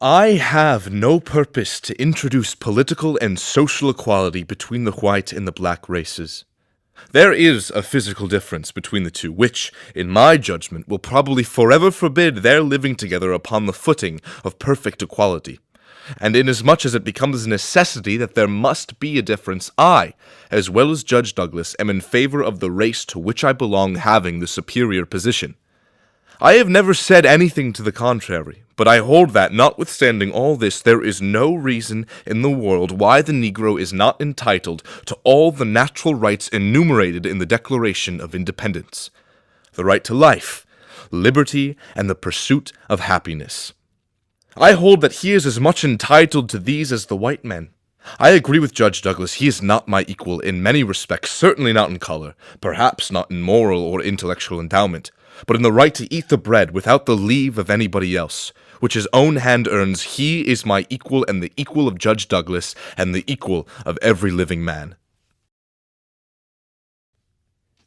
I have no purpose to introduce political and social equality between the white and the black races. There is a physical difference between the two, which, in my judgment, will probably forever forbid their living together upon the footing of perfect equality. And inasmuch as it becomes a necessity that there must be a difference, I, as well as Judge Douglas, am in favor of the race to which I belong having the superior position. I have never said anything to the contrary, but I hold that, notwithstanding all this, there is no reason in the world why the Negro is not entitled to all the natural rights enumerated in the Declaration of Independence: the right to life, liberty, and the pursuit of happiness. I hold that he is as much entitled to these as the white man. I agree with Judge Douglas, he is not my equal in many respects, certainly not in color, perhaps not in moral or intellectual endowment, but in the right to eat the bread without the leave of anybody else, which his own hand earns. He is my equal and the equal of Judge Douglas and the equal of every living man.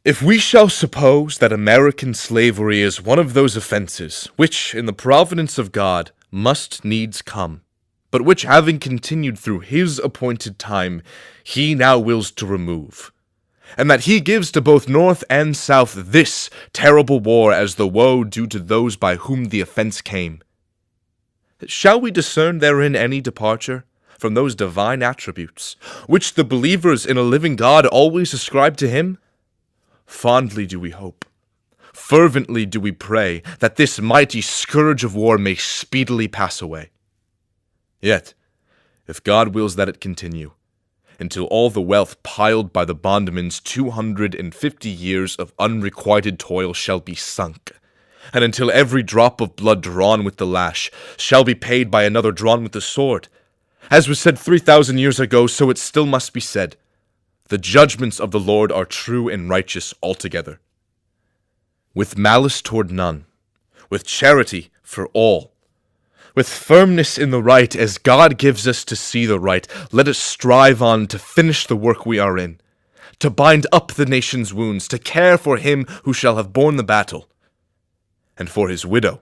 If we shall suppose that American slavery is one of those offenses which, in the providence of God, must needs come, but which having continued through his appointed time, he now wills to remove, and that he gives to both North and South this terrible war as the woe due to those by whom the offense came, shall we discern therein any departure from those divine attributes, which the believers in a living God always ascribe to him? Fondly do we hope, fervently do we pray, that this mighty scourge of war may speedily pass away. Yet, if God wills that it continue, until all the wealth piled by the bondman's 250 years of unrequited toil shall be sunk, and until every drop of blood drawn with the lash shall be paid by another drawn with the sword, as was said 3,000 years ago, so it still must be said, the judgments of the Lord are true and righteous altogether. With malice toward none, with charity for all, with firmness in the right, as God gives us to see the right, let us strive on to finish the work we are in, to bind up the nation's wounds, to care for him who shall have borne the battle, and for his widow,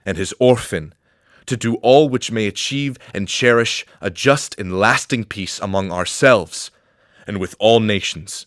and his orphan, to do all which may achieve and cherish a just and lasting peace among ourselves, and with all nations.